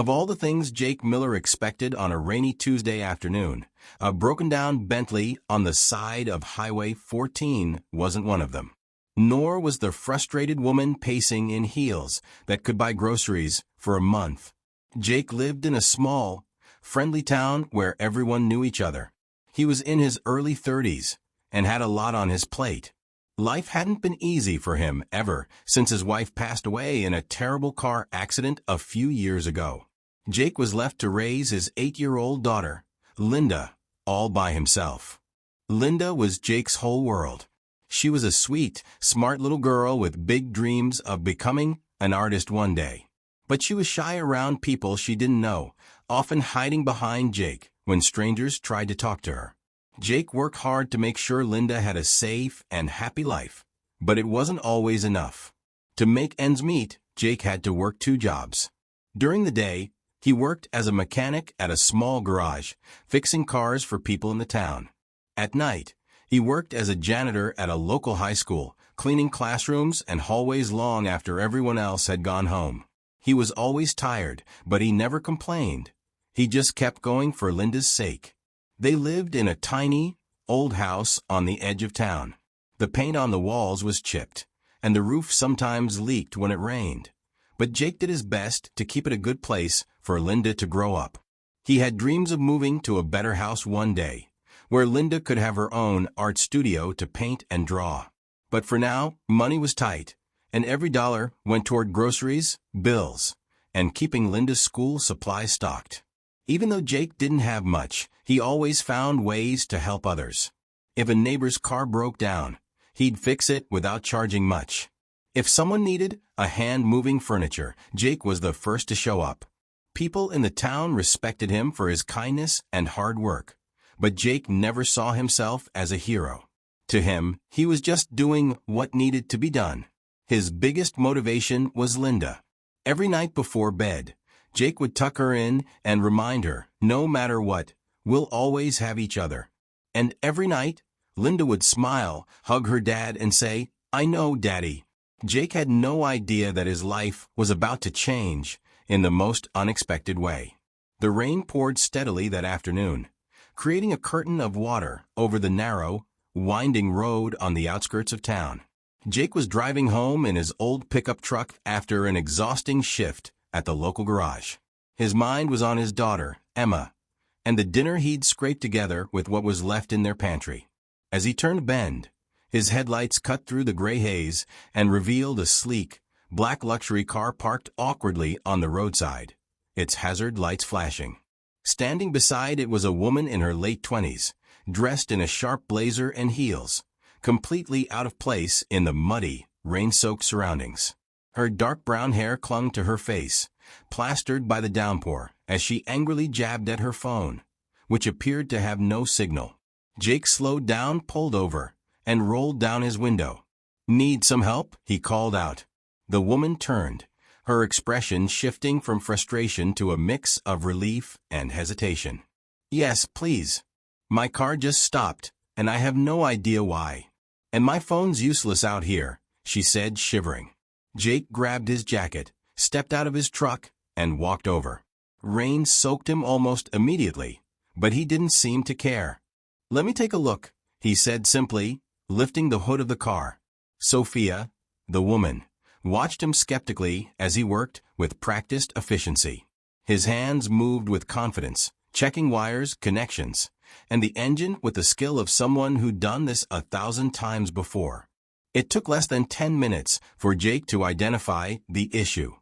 Of all the things Jake Miller expected on a rainy Tuesday afternoon, a broken-down Bentley on the side of Highway 14 wasn't one of them. Nor was the frustrated woman pacing in heels that could buy groceries for a month. Jake lived in a small, friendly town where everyone knew each other. He was in his early 30s and had a lot on his plate. Life hadn't been easy for him ever since his wife passed away in a terrible car accident a few years ago. Jake was left to raise his 8-year-old daughter, Linda, all by himself. Linda was Jake's whole world. She was a sweet, smart little girl with big dreams of becoming an artist one day. But she was shy around people she didn't know, often hiding behind Jake when strangers tried to talk to her. Jake worked hard to make sure Linda had a safe and happy life, but it wasn't always enough. To make ends meet, Jake had to work 2 jobs. During the day, he worked as a mechanic at a small garage, fixing cars for people in the town. At night, he worked as a janitor at a local high school, cleaning classrooms and hallways long after everyone else had gone home. He was always tired, but he never complained. He just kept going for Linda's sake. They lived in a tiny, old house on the edge of town. The paint on the walls was chipped, and the roof sometimes leaked when it rained. But Jake did his best to keep it a good place for Linda to grow up. He had dreams of moving to a better house one day, where Linda could have her own art studio to paint and draw. But for now, money was tight, and every dollar went toward groceries, bills, and keeping Linda's school supplies stocked. Even though Jake didn't have much, he always found ways to help others. If a neighbor's car broke down, he'd fix it without charging much. If someone needed a hand moving furniture, Jake was the first to show up. People in the town respected him for his kindness and hard work, but Jake never saw himself as a hero. To him, he was just doing what needed to be done. His biggest motivation was Linda. Every night before bed, Jake would tuck her in and remind her, no matter what, we'll always have each other. And every night, Linda would smile, hug her dad, and say, I know, Daddy. Jake had no idea that his life was about to change in the most unexpected way. The rain poured steadily that afternoon, creating a curtain of water over the narrow, winding road on the outskirts of town. Jake was driving home in his old pickup truck after an exhausting shift at the local garage. His mind was on his daughter, Emma, and the dinner he'd scraped together with what was left in their pantry. As he turned a bend, his headlights cut through the gray haze and revealed a sleek, black luxury car parked awkwardly on the roadside, its hazard lights flashing. Standing beside it was a woman in her late 20s, dressed in a sharp blazer and heels, completely out of place in the muddy, rain-soaked surroundings. Her dark brown hair clung to her face, plastered by the downpour, as she angrily jabbed at her phone, which appeared to have no signal. Jake slowed down, pulled over, and rolled down his window. Need some help? He called out. The woman turned, her expression shifting from frustration to a mix of relief and hesitation. Yes, please. My car just stopped, and I have no idea why. And my phone's useless out here, she said, shivering. Jake grabbed his jacket, stepped out of his truck, and walked over. Rain soaked him almost immediately, but he didn't seem to care. Let me take a look, he said simply, lifting the hood of the car. Sophia, the woman, watched him skeptically as he worked with practiced efficiency. His hands moved with confidence, checking wires, connections, and the engine with the skill of someone who'd done this 1,000 times before. It took less than 10 minutes for Jake to identify the issue,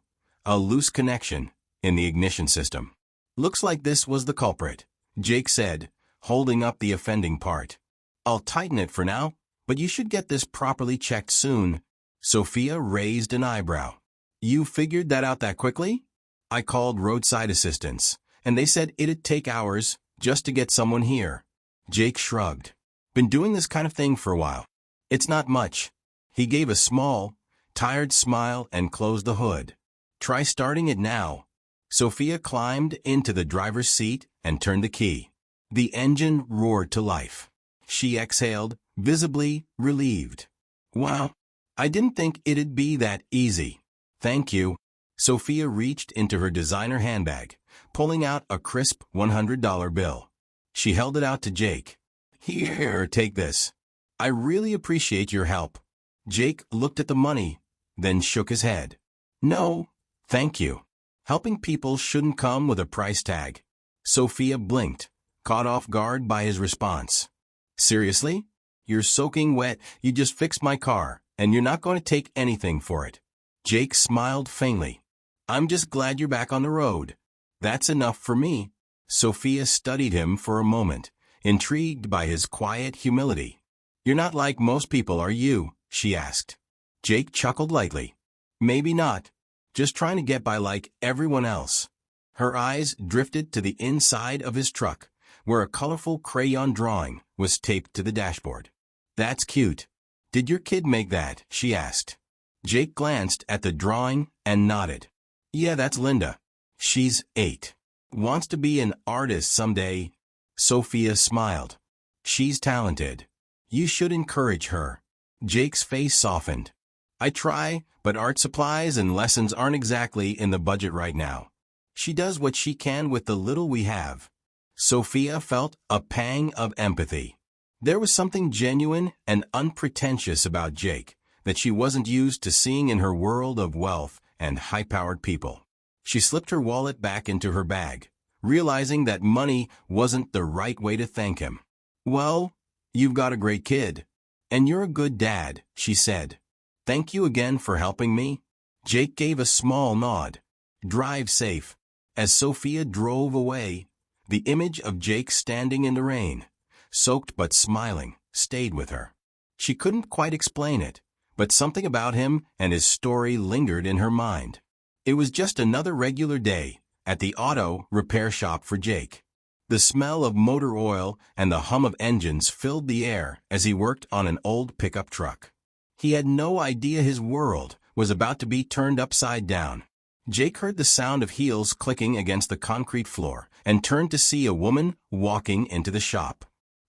a loose connection in the ignition system. Looks like this was the culprit, Jake said, holding up the offending part. I'll tighten it for now, but you should get this properly checked soon. Sophia raised an eyebrow. You figured that out that quickly? I called roadside assistance, and they said it'd take hours just to get someone here. Jake shrugged. Been doing this kind of thing for a while. It's not much. He gave a small, tired smile and closed the hood. Try starting it now. Sophia climbed into the driver's seat and turned the key. The engine roared to life. She exhaled, visibly relieved. Wow, I didn't think it'd be that easy. Thank you. Sophia reached into her designer handbag, pulling out a crisp $100 bill. She held it out to Jake. Here, take this. I really appreciate your help. Jake looked at the money, then shook his head. No, thank you. Helping people shouldn't come with a price tag. Sophia blinked, caught off guard by his response. Seriously? You're soaking wet, you just fixed my car, and you're not going to take anything for it. Jake smiled faintly. I'm just glad you're back on the road. That's enough for me. Sophia studied him for a moment, intrigued by his quiet humility. You're not like most people, are you? She asked. Jake chuckled lightly. Maybe not. Just trying to get by like everyone else. Her eyes drifted to the inside of his truck, where a colorful crayon drawing was taped to the dashboard. That's cute. Did your kid make that? She asked. Jake glanced at the drawing and nodded. Yeah, that's Linda. She's 8. Wants to be an artist someday. Sophia smiled. She's talented. You should encourage her. Jake's face softened. I try, but art supplies and lessons aren't exactly in the budget right now. She does what she can with the little we have. Sophia felt a pang of empathy. There was something genuine and unpretentious about Jake that she wasn't used to seeing in her world of wealth and high-powered people. She slipped her wallet back into her bag, realizing that money wasn't the right way to thank him. Well, you've got a great kid. And you're a good dad, she said. Thank you again for helping me. Jake gave a small nod. Drive safe. As Sophia drove away, the image of Jake standing in the rain, soaked but smiling, stayed with her. She couldn't quite explain it, but something about him and his story lingered in her mind. It was just another regular day at the auto repair shop for Jake. The smell of motor oil and the hum of engines filled the air as he worked on an old pickup truck. He had no idea his world was about to be turned upside down. Jake heard the sound of heels clicking against the concrete floor and turned to see a woman walking into the shop.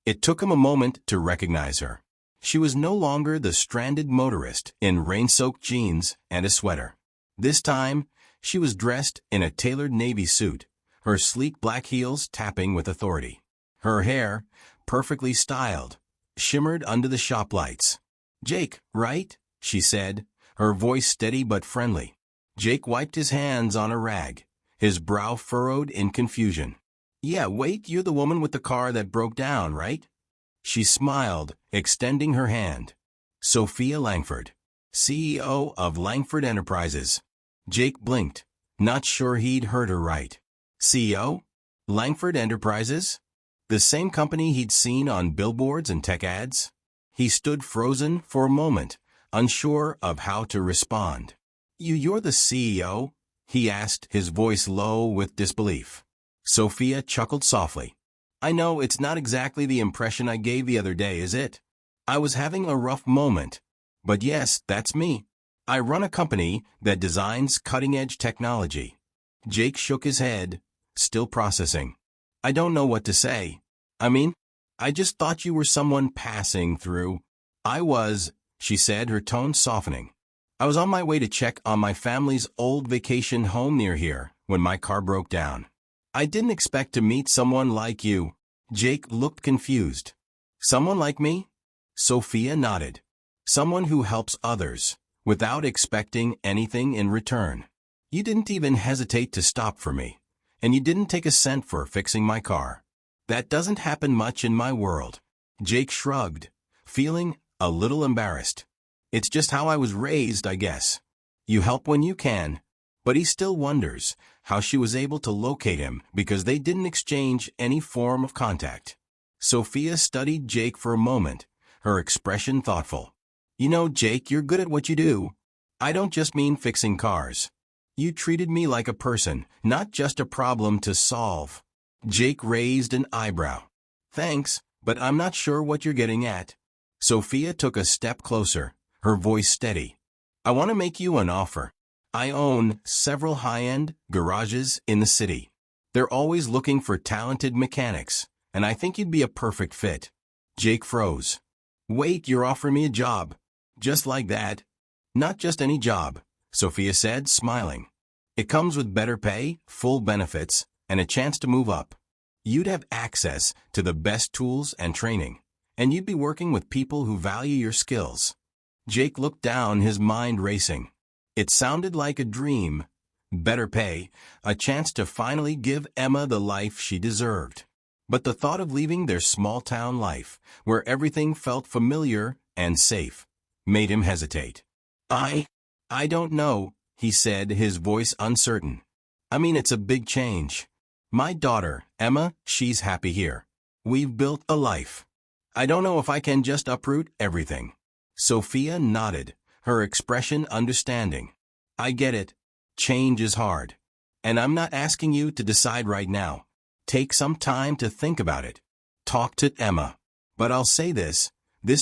It took him a moment to recognize her. She was no longer the stranded motorist in rain-soaked jeans and a sweater. This time, she was dressed in a tailored navy suit, her sleek black heels tapping with authority. Her hair, perfectly styled, shimmered under the shop lights. Jake, right? She said, her voice steady but friendly. Jake wiped his hands on a rag, his brow furrowed in confusion. Yeah, wait, you're the woman with the car that broke down, right? She smiled, extending her hand. Sophia Langford, CEO of Langford Enterprises. Jake blinked, not sure he'd heard her right. CEO? Langford Enterprises? The same company he'd seen on billboards and tech ads? He stood frozen for a moment, unsure of how to respond. You're the CEO? He asked, his voice low with disbelief. Sophia chuckled softly. I know it's not exactly the impression I gave the other day, is it? I was having a rough moment. But yes, that's me. I run a company that designs cutting-edge technology. Jake shook his head, still processing. I don't know what to say. I just thought you were someone passing through. I was, she said, her tone softening. I was on my way to check on my family's old vacation home near here when my car broke down. I didn't expect to meet someone like you. Jake looked confused. Someone like me? Sophia nodded. Someone who helps others, without expecting anything in return. You didn't even hesitate to stop for me, and you didn't take a cent for fixing my car. That doesn't happen much in my world. Jake shrugged, feeling a little embarrassed. It's just how I was raised, I guess. You help when you can. But he still wonders how she was able to locate him because they didn't exchange any form of contact. Sophia studied Jake for a moment, her expression thoughtful. You know, Jake, you're good at what you do. I don't just mean fixing cars. You treated me like a person, not just a problem to solve. Jake raised an eyebrow. Thanks, but I'm not sure what you're getting at. Sophia took a step closer, her voice steady. I want to make you an offer. I own several high-end garages in the city. They're always looking for talented mechanics, and I think you'd be a perfect fit. Jake froze. Wait, you're offering me a job? Just like that? Not just any job, Sophia said, smiling. It comes with better pay, full benefits, and a chance to move up. You'd have access to the best tools and training, and you'd be working with people who value your skills. Jake looked down, his mind racing. It sounded like a dream. Better pay, a chance to finally give Emma the life she deserved. But the thought of leaving their small-town life, where everything felt familiar and safe, made him hesitate. I don't know, he said, his voice uncertain. I mean, it's a big change. My daughter, Emma, she's happy here. We've built a life. I don't know if I can just uproot everything. Sophia nodded, her expression understanding. I get it. Change is hard. And I'm not asking you to decide right now. Take some time to think about it. Talk to Emma. But I'll say this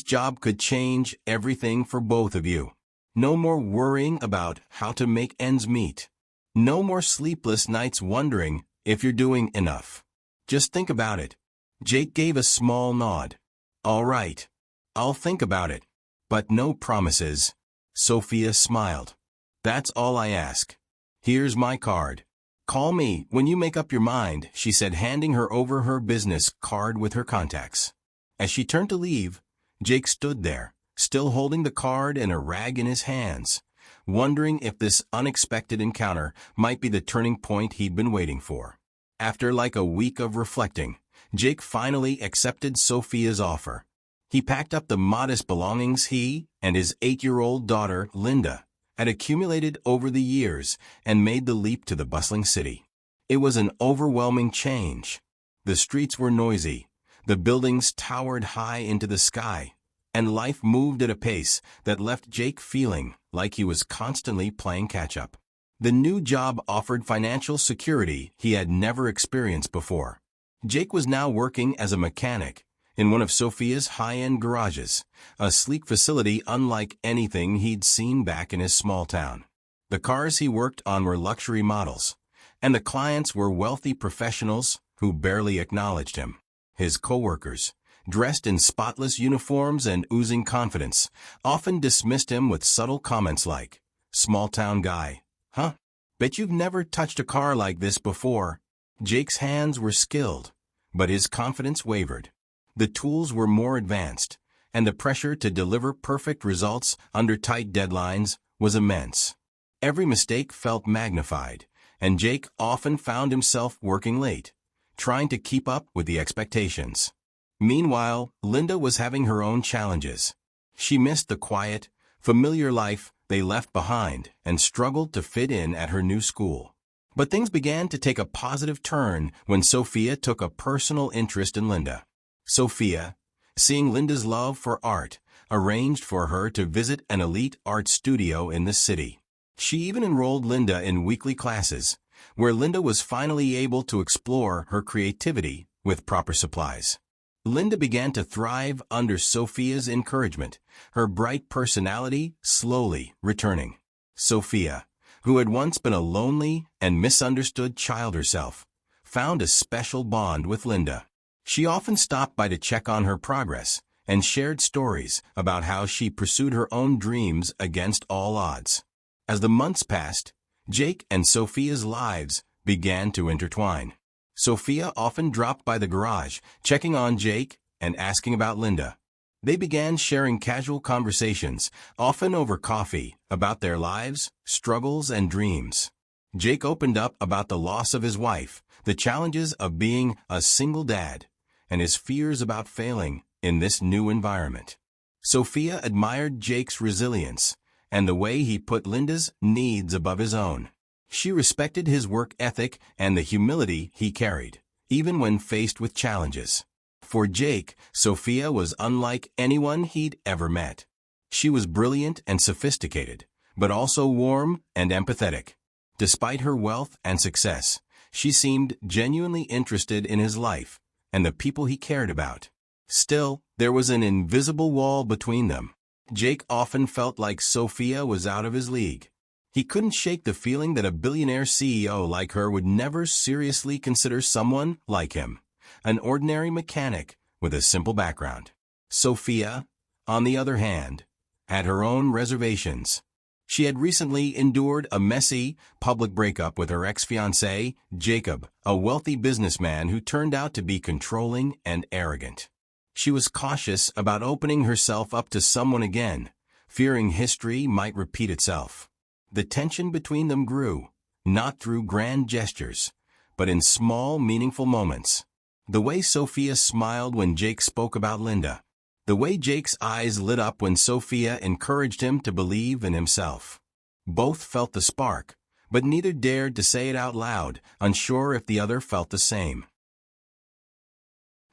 job could change everything for both of you. No more worrying about how to make ends meet. No more sleepless nights wondering if you're doing enough. Just think about it. Jake gave a small nod. All right. I'll think about it. But no promises. Sophia smiled. That's all I ask. Here's my card. Call me when you make up your mind, she said, handing her over her business card with her contacts. As she turned to leave, Jake stood there, still holding the card and a rag in his hands, wondering if this unexpected encounter might be the turning point he'd been waiting for. After like a week of reflecting, Jake finally accepted Sophia's offer. He packed up the modest belongings he and his 8-year-old daughter, Linda, had accumulated over the years and made the leap to the bustling city. It was an overwhelming change. The streets were noisy, the buildings towered high into the sky, and life moved at a pace that left Jake feeling like he was constantly playing catch-up. The new job offered financial security he had never experienced before. Jake was now working as a mechanic in one of Sophia's high-end garages, a sleek facility unlike anything he'd seen back in his small town. The cars he worked on were luxury models, and the clients were wealthy professionals who barely acknowledged him. His co-workers, dressed in spotless uniforms and oozing confidence, often dismissed him with subtle comments like, "Small-town guy, huh? Bet you've never touched a car like this before." Jake's hands were skilled, but his confidence wavered. The tools were more advanced, and the pressure to deliver perfect results under tight deadlines was immense. Every mistake felt magnified, and Jake often found himself working late, trying to keep up with the expectations. Meanwhile, Linda was having her own challenges. She missed the quiet, familiar life they left behind and struggled to fit in at her new school. But things began to take a positive turn when Sophia took a personal interest in Linda. Sophia, seeing Linda's love for art, arranged for her to visit an elite art studio in the city. She even enrolled Linda in weekly classes, where Linda was finally able to explore her creativity with proper supplies. Linda began to thrive under Sophia's encouragement, her bright personality slowly returning. Sophia, who had once been a lonely and misunderstood child herself, found a special bond with Linda. She often stopped by to check on her progress and shared stories about how she pursued her own dreams against all odds. As the months passed, Jake and Sophia's lives began to intertwine. Sophia often dropped by the garage, checking on Jake and asking about Linda. They began sharing casual conversations, often over coffee, about their lives, struggles, and dreams. Jake opened up about the loss of his wife, the challenges of being a single dad, and his fears about failing in this new environment. Sophia admired Jake's resilience and the way he put Linda's needs above his own. She respected his work ethic and the humility he carried, even when faced with challenges. For Jake, Sophia was unlike anyone he'd ever met. She was brilliant and sophisticated, but also warm and empathetic. Despite her wealth and success, she seemed genuinely interested in his life and the people he cared about. Still, there was an invisible wall between them. Jake often felt like Sophia was out of his league. He couldn't shake the feeling that a billionaire CEO like her would never seriously consider someone like him, an ordinary mechanic with a simple background. Sophia, on the other hand, had her own reservations. She had recently endured a messy, public breakup with her ex-fiancé, Jacob, a wealthy businessman who turned out to be controlling and arrogant. She was cautious about opening herself up to someone again, fearing history might repeat itself. The tension between them grew, not through grand gestures, but in small, meaningful moments. The way Sophia smiled when Jake spoke about Linda. The way Jake's eyes lit up when Sophia encouraged him to believe in himself. Both felt the spark, but neither dared to say it out loud, unsure if the other felt the same.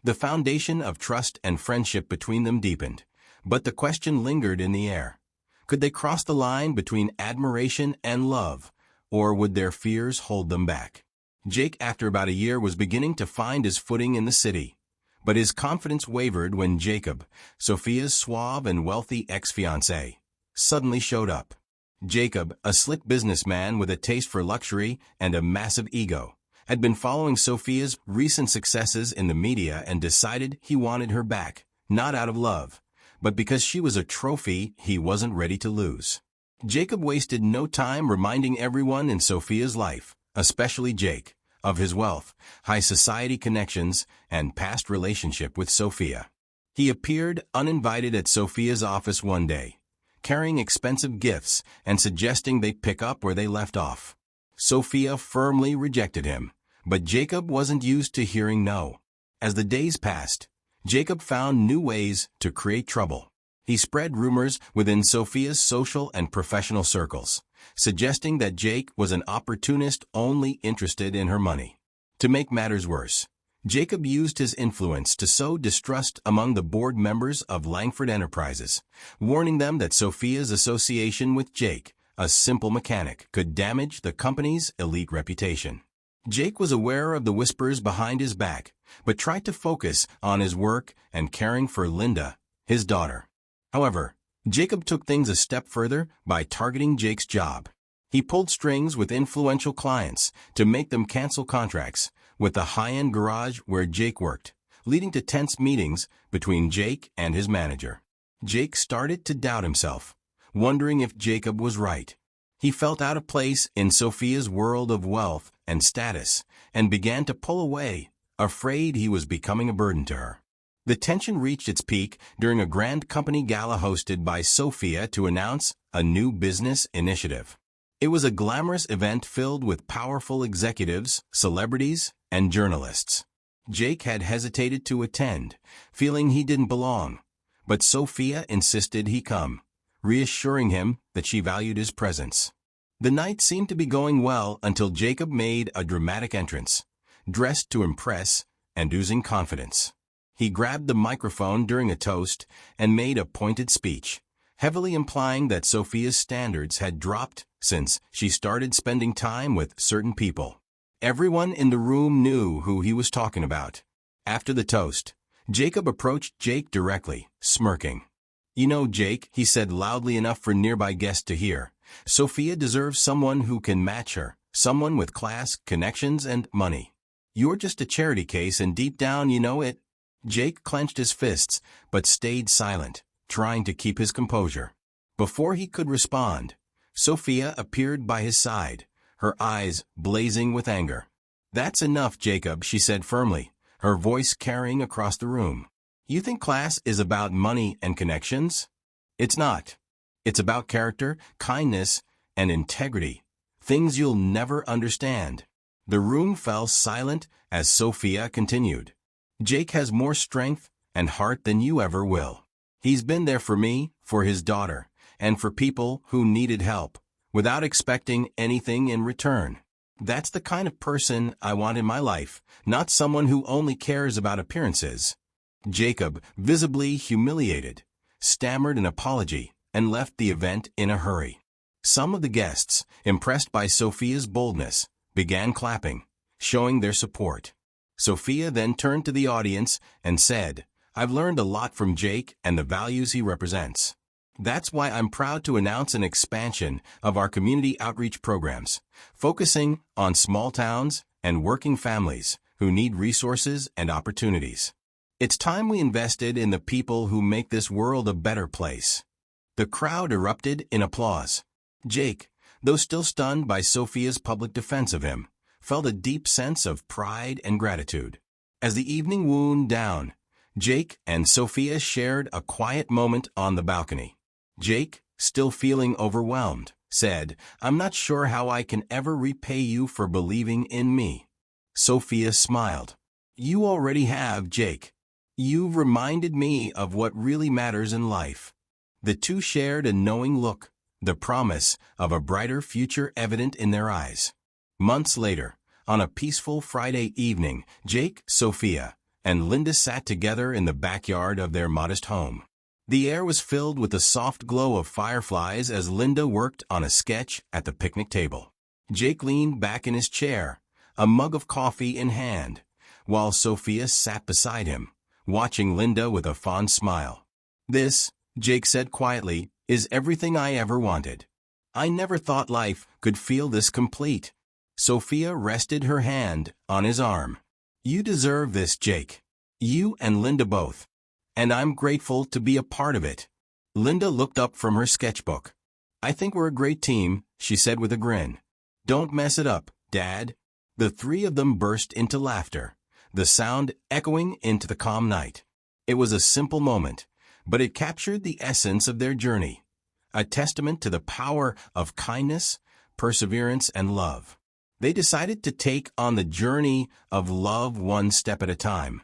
The foundation of trust and friendship between them deepened, but the question lingered in the air. Could they cross the line between admiration and love, or would their fears hold them back? Jake, after about a year, was beginning to find his footing in the city, but his confidence wavered when Jacob, Sophia's suave and wealthy ex-fiancé, suddenly showed up. Jacob, a slick businessman with a taste for luxury and a massive ego, had been following Sophia's recent successes in the media and decided he wanted her back, not out of love, but because she was a trophy he wasn't ready to lose. Jacob wasted no time reminding everyone in Sophia's life, especially Jake, of his wealth, high society connections, and past relationship with Sophia. He appeared uninvited at Sophia's office one day, carrying expensive gifts and suggesting they pick up where they left off. Sophia firmly rejected him, but Jacob wasn't used to hearing no. As the days passed, Jacob found new ways to create trouble. He spread rumors within Sophia's social and professional circles, suggesting that Jake was an opportunist only interested in her money. To make matters worse, Jacob used his influence to sow distrust among the board members of Langford Enterprises, warning them that Sophia's association with Jake, a simple mechanic, could damage the company's elite reputation. Jake was aware of the whispers behind his back, but tried to focus on his work and caring for Linda, his daughter. However, Jacob took things a step further by targeting Jake's job. He pulled strings with influential clients to make them cancel contracts with the high-end garage where Jake worked, leading to tense meetings between Jake and his manager. Jake started to doubt himself, wondering if Jacob was right. He felt out of place in Sophia's world of wealth and status and began to pull away, afraid he was becoming a burden to her. The tension reached its peak during a grand company gala hosted by Sophia to announce a new business initiative. It was a glamorous event filled with powerful executives, celebrities, and journalists. Jake had hesitated to attend, feeling he didn't belong, but Sophia insisted he come, reassuring him that she valued his presence. The night seemed to be going well until Jacob made a dramatic entrance, dressed to impress and oozing confidence. He grabbed the microphone during a toast and made a pointed speech, heavily implying that Sophia's standards had dropped since she started spending time with certain people. Everyone in the room knew who he was talking about. After the toast, Jacob approached Jake directly, smirking. "You know, Jake," he said loudly enough for nearby guests to hear, "Sophia deserves someone who can match her, someone with class, connections, and money. You're just a charity case, and deep down you know it." Jake clenched his fists, but stayed silent, trying to keep his composure. Before he could respond, Sophia appeared by his side, her eyes blazing with anger. "That's enough, Jacob," she said firmly, her voice carrying across the room. "You think class is about money and connections? It's not. It's about character, kindness, and integrity, things you'll never understand." The room fell silent as Sophia continued. "Jake has more strength and heart than you ever will. He's been there for me, for his daughter, and for people who needed help, without expecting anything in return. That's the kind of person I want in my life, not someone who only cares about appearances." Jacob, visibly humiliated, stammered an apology and left the event in a hurry. Some of the guests, impressed by Sophia's boldness, began clapping, showing their support. Sophia then turned to the audience and said, "I've learned a lot from Jake and the values he represents. That's why I'm proud to announce an expansion of our community outreach programs, focusing on small towns and working families who need resources and opportunities. It's time we invested in the people who make this world a better place." The crowd erupted in applause. Jake, though still stunned by Sophia's public defense of him, felt a deep sense of pride and gratitude. As the evening wound down, Jake and Sophia shared a quiet moment on the balcony. Jake, still feeling overwhelmed, said, "I'm not sure how I can ever repay you for believing in me." Sophia smiled. "You already have, Jake. You've reminded me of what really matters in life." The two shared a knowing look, the promise of a brighter future evident in their eyes. Months later, on a peaceful Friday evening, Jake, Sophia, and Linda sat together in the backyard of their modest home. The air was filled with the soft glow of fireflies as Linda worked on a sketch at the picnic table. Jake leaned back in his chair, a mug of coffee in hand, while Sophia sat beside him, watching Linda with a fond smile. "This," Jake said quietly, "is everything I ever wanted. I never thought life could feel this complete." Sophia rested her hand on his arm. "You deserve this, Jake. You and Linda both. And I'm grateful to be a part of it." Linda looked up from her sketchbook. "I think we're a great team," she said with a grin. "Don't mess it up, Dad." The three of them burst into laughter, the sound echoing into the calm night. It was a simple moment, but it captured the essence of their journey, a testament to the power of kindness, perseverance, and love. They decided to take on the journey of love one step at a time.